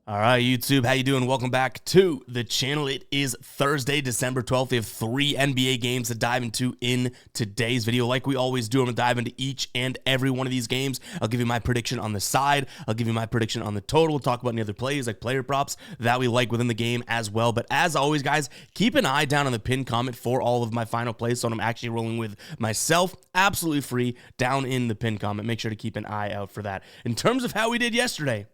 All right, YouTube, how you doing? Welcome back to the channel. It is Thursday, December 12th. We have 3 NBA games to dive into in today's video. Like we always do, I'm going to dive into each and every one of these games. I'll give you my prediction on the side. I'll give you my prediction on the total. We'll talk about any other plays, like player props that we like within the game as well. But as always, guys, keep an eye down on the pinned comment for all of my final plays. So I'm actually rolling with myself, absolutely free, down in the pinned comment. Make sure to keep an eye out for that. In terms of how we did yesterday,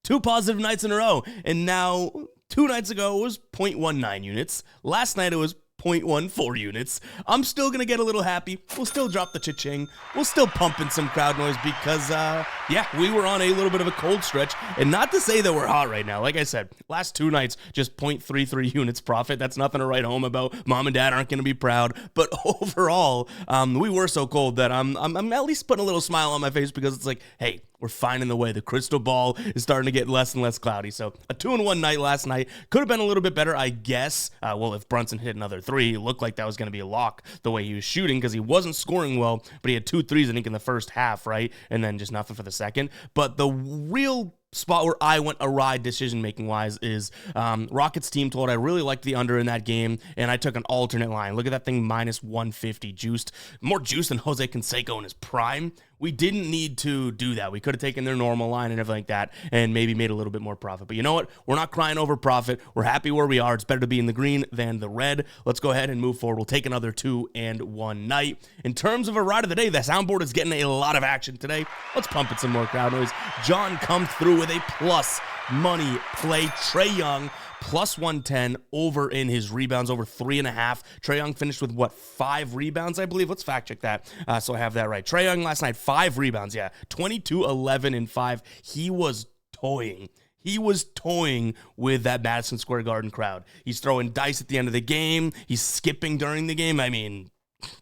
2 positive nights in a row, and now 2 nights ago it was 0.19 units. Last night it was 0.14 units. I'm still gonna get a little happy. We'll still drop the cha-ching. We'll still pump in some crowd noise because, yeah, we were on a little bit of a cold stretch. And not to say that we're hot right now. Like I said, last 2 nights, just 0.33 units profit. That's nothing to write home about. Mom and dad aren't gonna be proud. But overall, we were so cold that I'm at least putting a little smile on my face because it's like, hey, we're finding the way. The crystal ball is starting to get less and less cloudy. So a 2-1 night last night could have been a little bit better, I guess. Well, if Brunson hit another 3, it looked like that was going to be a lock the way he was shooting because he wasn't scoring well, but he had 2 threes, I think, in the first half, right? And then just nothing for the second. But the real spot where I went awry decision-making wise is Rockets team total. I really liked the under in that game, and I took an alternate line. Look at that thing, minus 150 juiced. More juice than Jose Canseco in his prime. We didn't need to do that. We could have taken their normal line and everything like that and maybe made a little bit more profit. But you know what? We're not crying over profit. We're happy where we are. It's better to be in the green than the red. Let's go ahead and move forward. We'll take another 2-1 night. In terms of a ride of the day, the soundboard is getting a lot of action today. Let's pump it some more crowd noise. John comes through with a plus money play. Trae Young, plus 110 over in his rebounds, over 3.5. Trae Young finished with, what, 5 rebounds, I believe? Let's fact check that so I have that right. Trae Young last night, 5 rebounds, yeah. 22, 11, and 5. He was toying. He was toying with that Madison Square Garden crowd. He's throwing dice at the end of the game. He's skipping during the game. I mean,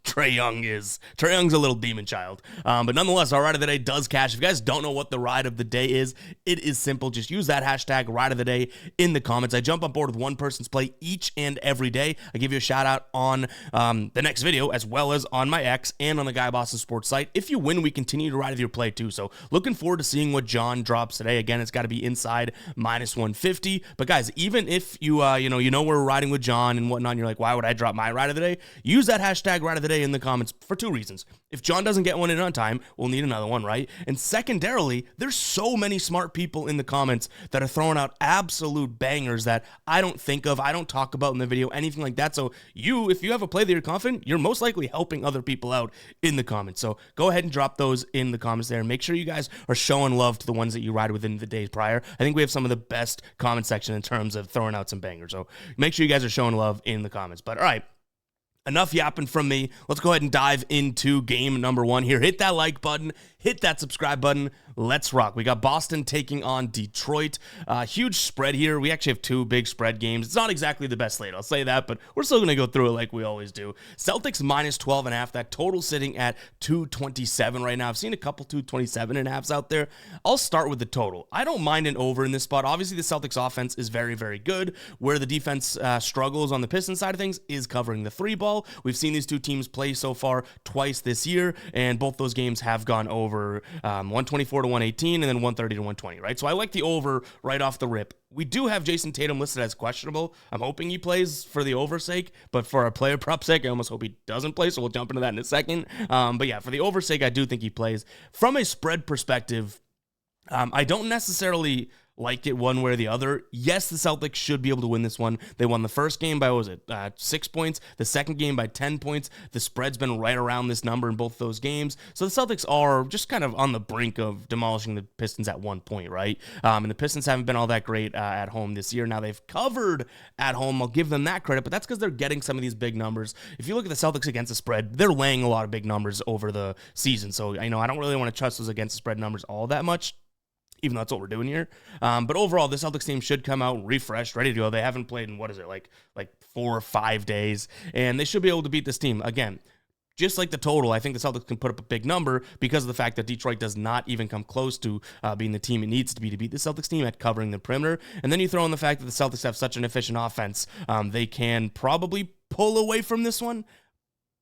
Trae Young's a little demon child. But nonetheless, our ride of the day does cash. If you guys don't know what the ride of the day is, it is simple. Just use that hashtag ride of the day in the comments. I jump on board with one person's play each and every day. I give you a shout out on the next video, as well as on my X and on the Guy Boston Sports site. If you win, we continue to ride with your play too. So looking forward to seeing what John drops today. Again, it's got to be inside minus 150. But guys, even if you know we're riding with John and whatnot, and you're like, why would I drop my ride of the day? Use that hashtag ride of the day in the comments for 2 reasons. If John doesn't get one in on time, we'll need another one, right? And secondarily, there's so many smart people in the comments that are throwing out absolute bangers that I don't think of, I don't talk about in the video, anything like that. So if you have a play that you're confident, you're most likely helping other people out in the comments. So go ahead and drop those in the comments there. And make sure you guys are showing love to the ones that you ride within the days prior. I think we have some of the best comment section in terms of throwing out some bangers. So make sure you guys are showing love in the comments. But all right, enough yapping from me. Let's go ahead and dive into game number 1 here. Hit that like button. Hit that subscribe button. Let's rock. We got Boston taking on Detroit. Huge spread here. We actually have 2 big spread games. It's not exactly the best slate, I'll say that, but we're still going to go through it like we always do. Celtics minus 12.5. That total sitting at 227 right now. I've seen a couple 227.5s out there. I'll start with the total. I don't mind an over in this spot. Obviously, the Celtics offense is very, very good. Where the defense struggles on the Pistons side of things is covering the 3 ball. We've seen these 2 teams play so far twice this year, and both those games have gone over 124 to 118 and then 130 to 120, right? So I like the over right off the rip. We do have Jason Tatum listed as questionable. I'm hoping he plays for the over sake, but for our player prop sake, I almost hope he doesn't play, so we'll jump into that in a second. But yeah, for the over sake, I do think he plays. From a spread perspective, I don't necessarily like it one way or the other. Yes, the Celtics should be able to win this one. They won the first game by, 6 points? The second game by 10 points. The spread's been right around this number in both those games. So the Celtics are just kind of on the brink of demolishing the Pistons at one point, right? And the Pistons haven't been all that great at home this year. Now they've covered at home. I'll give them that credit, but that's because they're getting some of these big numbers. If you look at the Celtics against the spread, they're laying a lot of big numbers over the season. So I don't really want to trust those against the spread numbers all that much, even though that's what we're doing here. But overall, the Celtics team should come out refreshed, ready to go. They haven't played in, like 4 or 5 days, and they should be able to beat this team. Again, just like the total, I think the Celtics can put up a big number because of the fact that Detroit does not even come close to being the team it needs to be to beat the Celtics team at covering the perimeter. And then you throw in the fact that the Celtics have such an efficient offense, they can probably pull away from this one.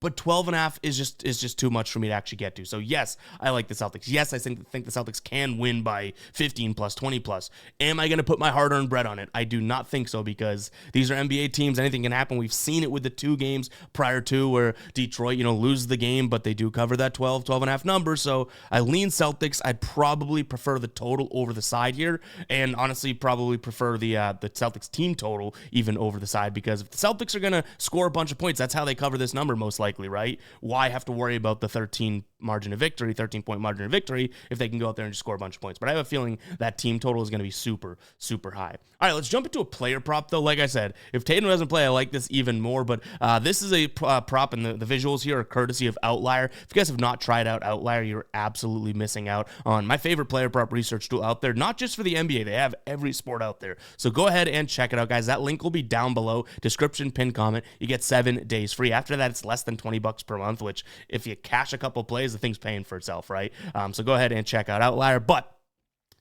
but 12.5 is just too much for me to actually get to. So yes, I like the Celtics. Yes, I think the Celtics can win by 15 plus, 20 plus. Am I going to put my hard-earned bread on it? I do not think so, because these are NBA teams. Anything can happen. We've seen it with the 2 games prior to where Detroit, loses the game, but they do cover that 12.5 number. So I lean Celtics. I'd probably prefer the total over the side here, and honestly probably prefer the Celtics team total even over the side, because if the Celtics are going to score a bunch of points, that's how they cover this number most likely, right? Why have to worry about the 13-point margin of victory if they can go out there and just score a bunch of points? But I have a feeling that team total is going to be super, super high. All right, let's jump into a player prop, though. Like I said, if Tatum doesn't play, I like this even more, but this is a prop, and the visuals here are courtesy of Outlier. If you guys have not tried out Outlier, you're absolutely missing out on my favorite player prop research tool out there, not just for the NBA. They have every sport out there. So go ahead and check it out, guys. That link will be down below, description, pin comment. You get 7 days free. After that, it's less than $20 per month, which if you cash a couple plays, the thing's paying for itself, right? So go ahead and check out Outlier. But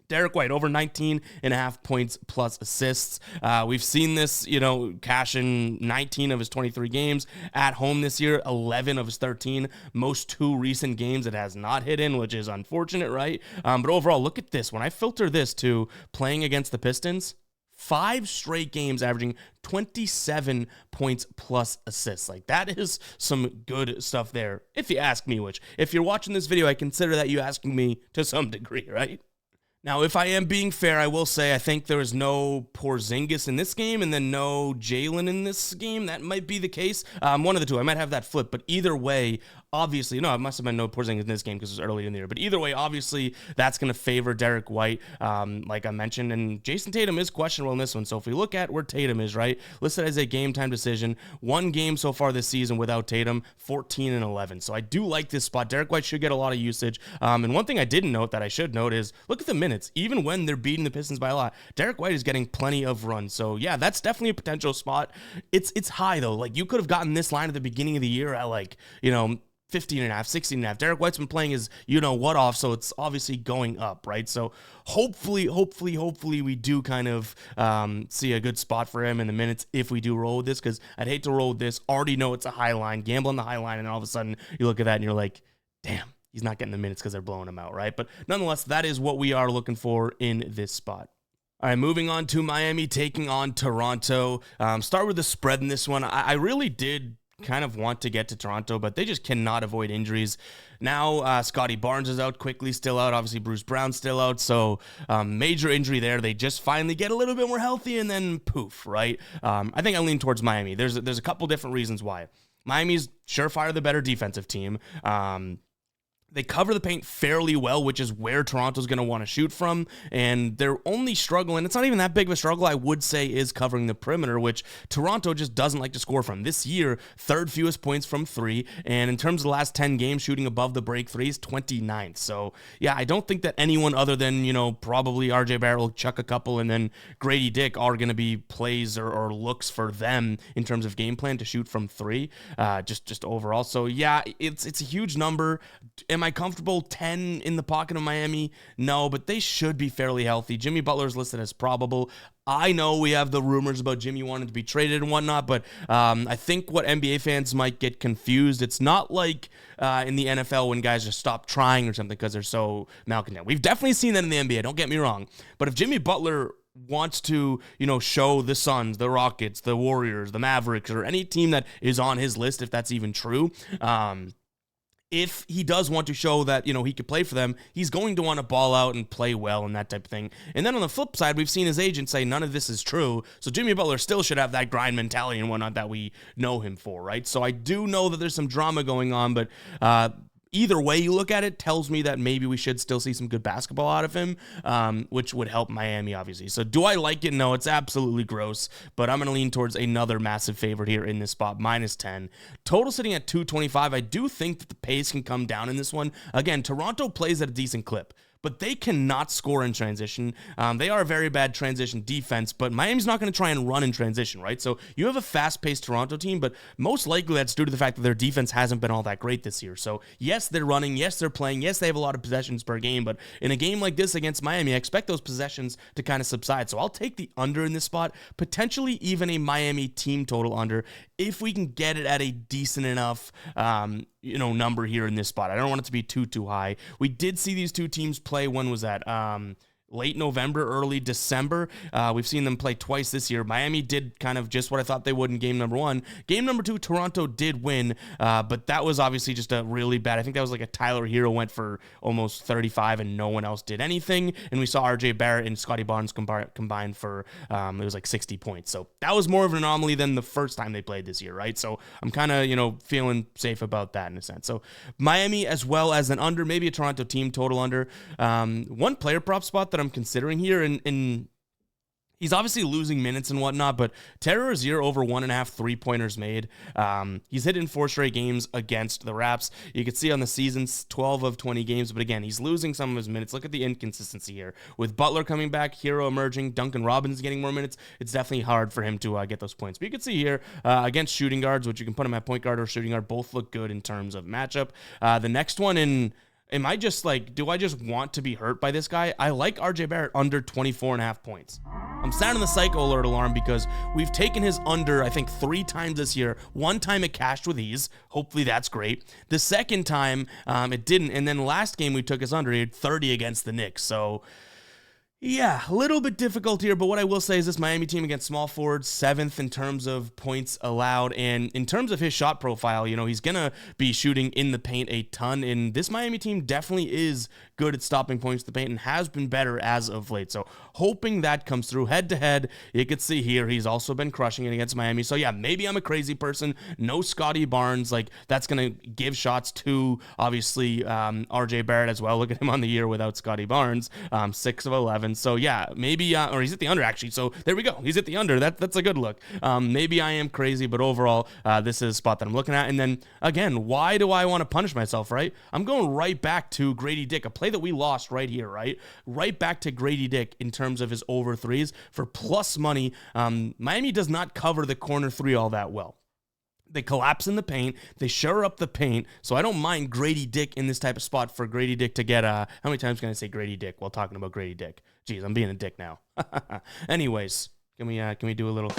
Derek White, over 19.5 points plus assists. We've seen this, cash in 19 of his 23 games at home this year, 11 of his 13. Most 2 recent games it has not hit in, which is unfortunate, right? But overall, look at this. When I filter this to playing against the Pistons, 5 straight games averaging 27 points plus assists. Like, that is some good stuff there, if you ask me, which, if you're watching this video, I consider that you asking me to some degree, right? Now, if I am being fair, I will say I think there is no Porzingis in this game and then no Jalen in this game. That might be the case. One of the two. I might have that flip, but either way, obviously, no, it must have been no Porzingis in this game because it was early in the year. But either way, obviously, that's going to favor Derek White, like I mentioned. And Jason Tatum is questionable in this one. So if we look at where Tatum is, right, listed as a game-time decision, 1 game so far this season without Tatum, 14 and 11. So I do like this spot. Derek White should get a lot of usage. And one thing I didn't note that I should note is, look at the minutes. Even when they're beating the Pistons by a lot, Derek White is getting plenty of runs. So yeah, that's definitely a potential spot. It's high though. Like, you could have gotten this line at the beginning of the year at 15.5, 16.5. Derek White's been playing his what off, so it's obviously going up, right? So hopefully we do kind of see a good spot for him in the minutes if we do roll with this, because I'd hate to roll with this. Already know it's a high line, gamble on the high line, and all of a sudden you look at that and you're like, damn, he's not getting the minutes because they're blowing him out, right? But nonetheless, that is what we are looking for in this spot. All right, moving on to Miami taking on Toronto. Start with the spread in this one. I really did kind of want to get to Toronto, but they just cannot avoid injuries. Now, Scotty Barnes is out, quickly still out. Obviously, Bruce Brown's still out. So major injury there. They just finally get a little bit more healthy and then poof, right? I think I lean towards Miami. There's a couple different reasons why. Miami's surefire the better defensive team. They cover the paint fairly well, which is where Toronto's going to want to shoot from, and they're only struggling. It's not even that big of a struggle, I would say, is covering the perimeter, which Toronto just doesn't like to score from. This year, 3rd fewest points from 3, and in terms of the last 10 games, shooting above the break 3s, 29th. So, yeah, I don't think that anyone other than, probably RJ Barrett will chuck a couple, and then Grady Dick are going to be plays or looks for them in terms of game plan to shoot from 3, just overall. So, yeah, it's a huge number. Am I comfortable 10 in the pocket of Miami? No, but they should be fairly healthy. Jimmy Butler is listed as probable. I know we have the rumors about Jimmy wanting to be traded and whatnot, but I think what NBA fans might get confused, it's not like in the NFL when guys just stop trying or something because they're so malcontent. We've definitely seen that in the NBA, don't get me wrong. But if Jimmy Butler wants to, show the Suns, the Rockets, the Warriors, the Mavericks, or any team that is on his list, if that's even true, if he does want to show that, he could play for them, he's going to want to ball out and play well and that type of thing. And then on the flip side, we've seen his agent say none of this is true. So Jimmy Butler still should have that grind mentality and whatnot that we know him for, right? So I do know that there's some drama going on, but either way you look at it tells me that maybe we should still see some good basketball out of him, which would help Miami, obviously. So do I like it? No, it's absolutely gross, but I'm going to lean towards another massive favorite here in this spot, -10. Total sitting at 225. I do think that the pace can come down in this one. Again, Toronto plays at a decent clip, but they cannot score in transition. They are a very bad transition defense, but Miami's not going to try and run in transition, right? So you have a fast-paced Toronto team, but most likely that's due to the fact that their defense hasn't been all that great this year. So yes, they're running, yes, they're playing, yes, they have a lot of possessions per game, but in a game like this against Miami, I expect those possessions to kind of subside. So I'll take the under in this spot, potentially even a Miami team total under, if we can get it at a decent enough number here in this spot. I don't want it to be too high. We did see these two teams play. When was that? Late November, early December. We've seen them play twice this year. Miami did kind of just what I thought they would in game number 1. Game number 2, Toronto did win, but that was obviously just a really bad. I think that was like a Tyler Hero went for almost 35 and no one else did anything. And we saw RJ Barrett and Scotty Barnes combined for, it was like 60 points. So that was more of an anomaly than the first time they played this year, right? So I'm kind of, feeling safe about that in a sense. So Miami as well as an under, maybe a Toronto team total under. One player prop spot that I'm considering here, and he's obviously losing minutes and whatnot, but Terry Rozier over 1.5 3-pointers made. He's hit in 4 straight games against the Raps. You can see on the season's 12 of 20 games, but again, he's losing some of his minutes. Look at the inconsistency here. With Butler coming back, Hero emerging, Duncan Robinson getting more minutes, it's definitely hard for him to get those points. But you can see here, against shooting guards, which you can put him at point guard or shooting guard, both look good in terms of matchup. The next one do I just want to be hurt by this guy? I like RJ Barrett under 24.5 points. I'm sounding the psycho alert alarm because we've taken his under, I think, 3 times this year. One time it cashed with ease. Hopefully that's great. The second time it didn't. And then last game we took his under. He had 30 against the Knicks. So yeah, a little bit difficult here, but what I will say is this Miami team against small forwards, 7th in terms of points allowed, and in terms of his shot profile, he's going to be shooting in the paint a ton, and this Miami team definitely is good at stopping points to the paint and has been better as of late, so hoping that comes through. Head-to-head, you can see here, he's also been crushing it against Miami, so yeah, maybe I'm a crazy person, no Scotty Barnes, that's going to give shots to, obviously, RJ Barrett as well. Look at him on the year without Scotty Barnes, 6 of 11. So yeah, maybe, or he's at the under actually. So there we go. He's at the under. That's a good look. Maybe I am crazy, but overall, this is a spot that I'm looking at. And then again, why do I want to punish myself, right? I'm going right back to Grady Dick, a play that we lost right here, right? Right back to Grady Dick in terms of his over 3s for plus money. Miami does not cover the corner 3 all that well. They collapse in the paint. They shore up the paint. So I don't mind Grady Dick in this type of spot for Grady Dick to get how many times can I say Grady Dick while talking about Grady Dick? Jeez, I'm being a dick now. Anyways, can we do a little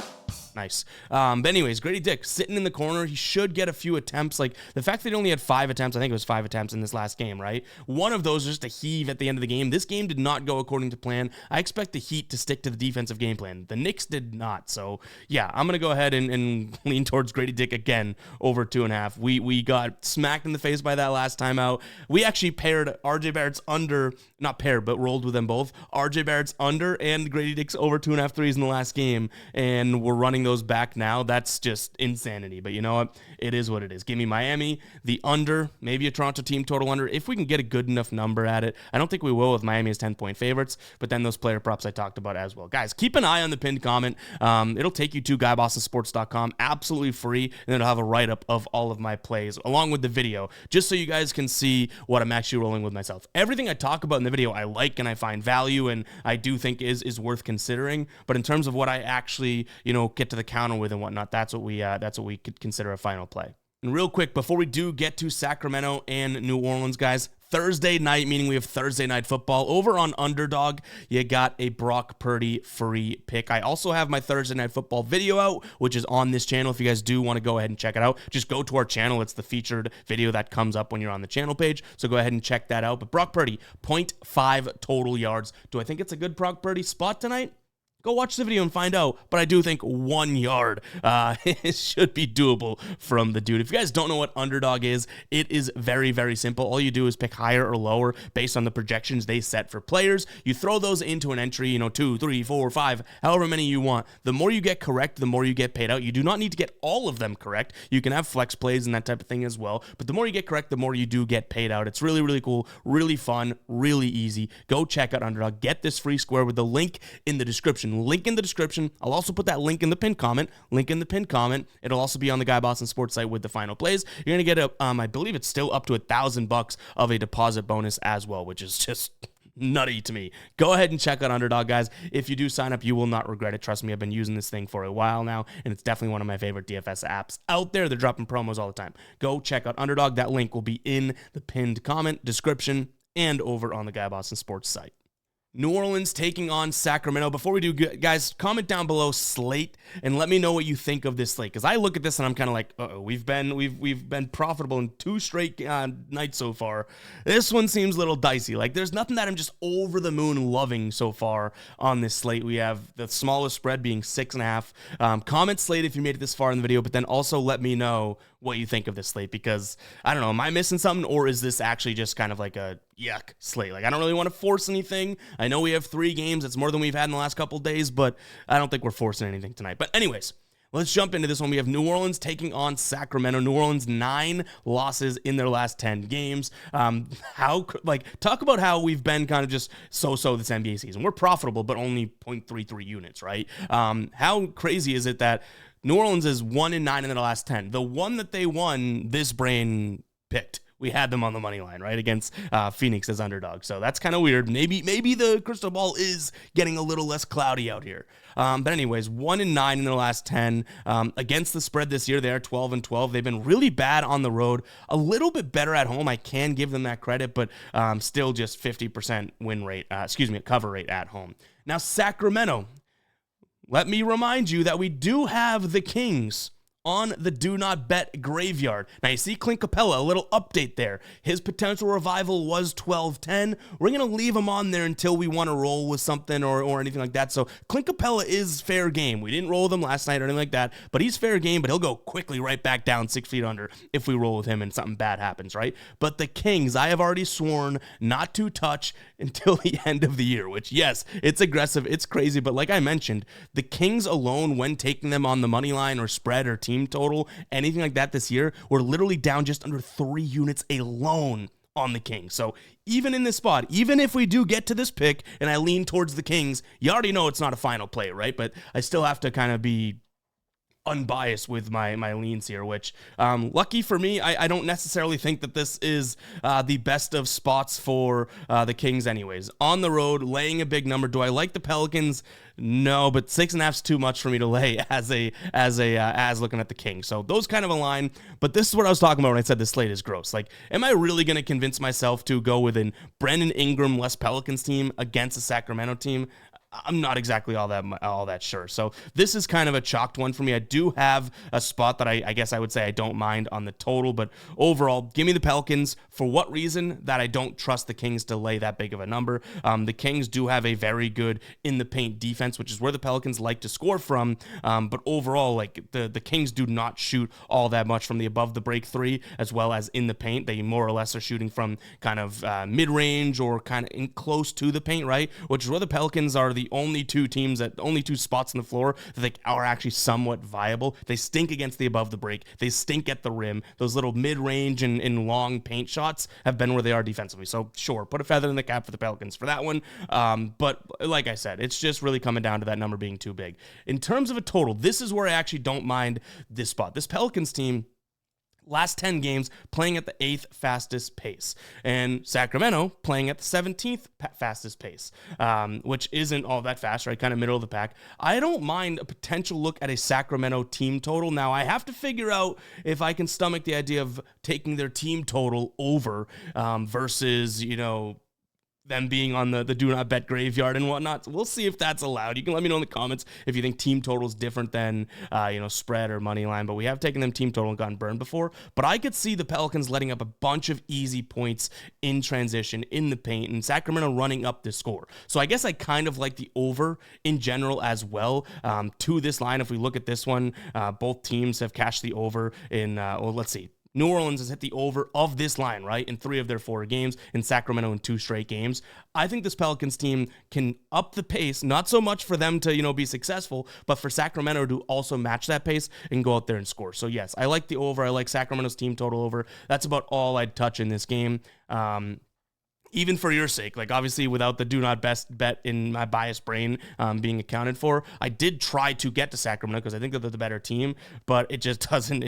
nice? But anyways, Grady Dick sitting in the corner. He should get a few attempts. Like the fact that he only had 5 attempts, I think it was 5 attempts in this last game, right? One of those was just a heave at the end of the game. This game did not go according to plan. I expect the Heat to stick to the defensive game plan. The Knicks did not. So yeah, I'm gonna go ahead and lean towards Grady Dick again over 2.5. We got smacked in the face by that last time out. We actually paired RJ Barrett's under, not paired, but rolled with them both. RJ Barrett's under and Grady Dick's over 2.5 threes in the last game, and we're running those back now. That's just insanity. But you know what? It is what it is. Give me Miami, the under, maybe a Toronto team total under, if we can get a good enough number at it. I don't think we will with Miami as 10-point favorites, but then those player props I talked about as well. Guys, keep an eye on the pinned comment. It'll take you to GuyBostonSports.com, absolutely free, and it'll have a write-up of all of my plays along with the video, just so you guys can see what I'm actually rolling with myself. Everything I talk about in the video I like and I find value and I do think is worth considering, but in terms of what I actually, get to the counter with and whatnot, that's what we could consider a final play. And real quick, before we do get to Sacramento and New Orleans, guys, Thursday night, meaning we have Thursday night football over on Underdog. You got a Brock Purdy free pick. I also have my Thursday night football video out, which is on this channel. If you guys do want to go ahead and check it out, just go to our channel. It's the featured video that comes up when you're on the channel page. So go ahead and check that out. But Brock Purdy, 0.5 total yards. Do I think it's a good Brock Purdy spot tonight? Go watch the video and find out, but I do think 1 yard it should be doable from the dude. If you guys don't know what Underdog is, it is very, very simple. All you do is pick higher or lower based on the projections they set for players. You throw those into an entry, 2, 3, 4, 5, however many you want. The more you get correct, the more you get paid out. You do not need to get all of them correct. You can have flex plays and that type of thing as well, but the more you get correct, the more you do get paid out. It's really, really cool, really fun, really easy. Go check out Underdog. Get this free square with the link in the description. Link in the description. I'll also put that link in the pinned comment. Link in the pinned comment. It'll also be on the Guy Boston Sports site with the final plays. You're gonna get I believe it's still up to $1,000 of a deposit bonus as well, which is just nutty to me. Go ahead and check out Underdog, guys. If you do sign up, you will not regret it. Trust me, I've been using this thing for a while now, and it's definitely one of my favorite DFS apps out there. They're dropping promos all the time. Go check out Underdog. That link will be in the pinned comment, description, and over on the Guy Boston Sports site. New Orleans taking on Sacramento. Before we do, guys, comment down below slate and let me know what you think of this slate, because I look at this and I'm kind of like, we've been profitable in 2 straight nights so far. This one seems a little dicey. Like, there's nothing that I'm just over the moon loving so far on this slate. We have the smallest spread being 6.5. Comment slate if you made it this far in the video, but then also let me know what you think of this slate, because I don't know, am I missing something, or is this actually just kind of like a yuck slate? Like, I don't really want to force anything. I know we have 3 games. It's more than we've had in the last couple days, but I don't think we're forcing anything tonight. But anyways, let's jump into this one. We have New Orleans taking on Sacramento. New Orleans 9 losses in their last 10 games. Talk about how we've been kind of just so-so this NBA season. We're profitable, but only 0.33 units, right? How crazy is it that New Orleans is 1-9 in their last 10? The one that they won, this brain picked. We had them on the money line, right, against Phoenix as underdog. So that's kind of weird. Maybe the crystal ball is getting a little less cloudy out here. But anyways, 1-9 in their last 10. Against the spread this year, they're 12-12. They've been really bad on the road. A little bit better at home. I can give them that credit, but still just 50% cover rate at home. Now, Sacramento. Let me remind you that we do have the Kings on the do not bet graveyard. Now you see Clint Capella, a little update there. His potential revival was 12-10. We're going to leave him on there until we want to roll with something or anything like that. So Clint Capella is fair game. We didn't roll with him last night or anything like that, but he's fair game, but he'll go quickly right back down 6 feet under if we roll with him and something bad happens, right? But the Kings, I have already sworn not to touch until the end of the year, which, yes, it's aggressive, it's crazy, but like I mentioned, the Kings alone, when taking them on the money line or spread or team total, anything like that this year, we're literally down just under 3 units alone on the Kings. So even in this spot, even if we do get to this pick and I lean towards the Kings, you already know it's not a final play, right? But I still have to kind of be unbiased with my leans here, which lucky for me, I don't necessarily think that this is the best of spots for the Kings anyways. On the road, laying a big number. Do I like the Pelicans? No, but 6.5 is too much for me to lay as looking at the Kings. So those kind of align, but this is what I was talking about when I said this slate is gross. Like, am I really going to convince myself to go with an Brandon Ingram less Pelicans team against a Sacramento team? I'm not exactly all that sure. So this is kind of a chalked one for me. I do have a spot that I guess I would say I don't mind on the total, but overall, give me the Pelicans. For what reason? That I don't trust the Kings to lay that big of a number. The Kings do have a very good in the paint defense, which is where the Pelicans like to score from. But overall, like the Kings do not shoot all that much from the above the break 3 as well as in the paint. They more or less are shooting from kind of mid-range or kind of in close to the paint, right? Which is where the Pelicans are the only 2 spots on the floor that they are actually somewhat viable. They stink against the above the break. They stink at the rim. Those little mid-range and long paint shots have been where they are defensively. So sure, put a feather in the cap for the Pelicans for that one. But like I said, it's just really coming down to that number being too big. In terms of a total, this is where I actually don't mind this spot. This Pelicans team, last 10 games playing at the 8th fastest pace, and Sacramento playing at the 17th fastest pace, which isn't all that fast, right? Kind of middle of the pack. I don't mind a potential look at a Sacramento team total. Now, I have to figure out if I can stomach the idea of taking their team total over versus, them being on the do not bet graveyard and whatnot. So we'll see if that's allowed. You can let me know in the comments if you think team total is different than, spread or money line, but we have taken them team total and gotten burned before. But I could see the Pelicans letting up a bunch of easy points in transition in the paint and Sacramento running up the score. So I guess I kind of like the over in general as well to this line. If we look at this one, both teams have cashed the over in, let's see. New Orleans has hit the over of this line, right, in 3 of their 4 games, in Sacramento in 2 straight games. I think this Pelicans team can up the pace, not so much for them to, be successful, but for Sacramento to also match that pace and go out there and score. So yes, I like the over. I like Sacramento's team total over. That's about all I'd touch in this game. even for your sake, like obviously without the do not best bet in my biased brain being accounted for, I did try to get to Sacramento because I think that they're the better team, but it just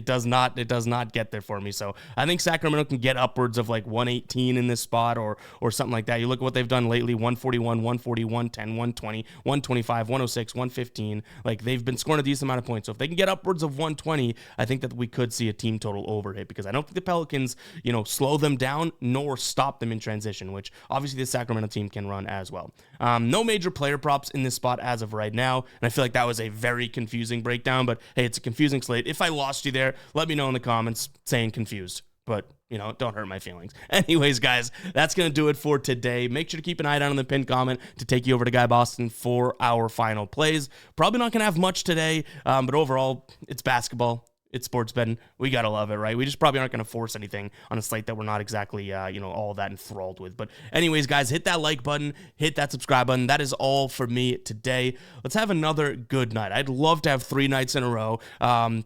does not get there for me. So I think Sacramento can get upwards of like 118 in this spot or something like that. You look at what they've done lately: 141, 140, 110, 120, 125, 106, 115. Like they've been scoring a decent amount of points. So if they can get upwards of 120, I think that we could see a team total overhit, because I don't think the Pelicans, slow them down nor stop them in transition, which obviously the Sacramento team can run as well. No major player props in this spot as of right now, and I feel like that was a very confusing breakdown, but hey, it's a confusing slate. If I lost you there, let me know in the comments saying confused, but don't hurt my feelings. Anyways, guys, that's going to do it for today. Make sure to keep an eye down on the pinned comment to take you over to Guy Boston for our final plays. Probably not going to have much today, but overall, it's basketball. It's sports betting. We got to love it, right? We just probably aren't going to force anything on a slate that we're not exactly, all that enthralled with. But anyways, guys, hit that like button, hit that subscribe button. That is all for me today. Let's have another good night. I'd love to have 3 nights in a row.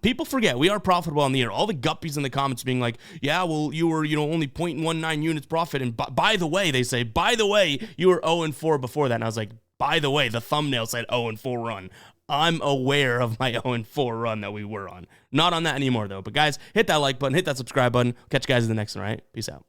People forget we are profitable on the air. All the guppies in the comments being like, yeah, well, you were, only 0.19 units profit. And by the way, they say, by the way, you were 0-4 before that. And I was like, by the way, the thumbnail said 0-4 run. I'm aware of my 0-4 run that we were on. Not on that anymore, though. But, guys, hit that like button, hit that subscribe button. Catch you guys in the next one, all right? Peace out.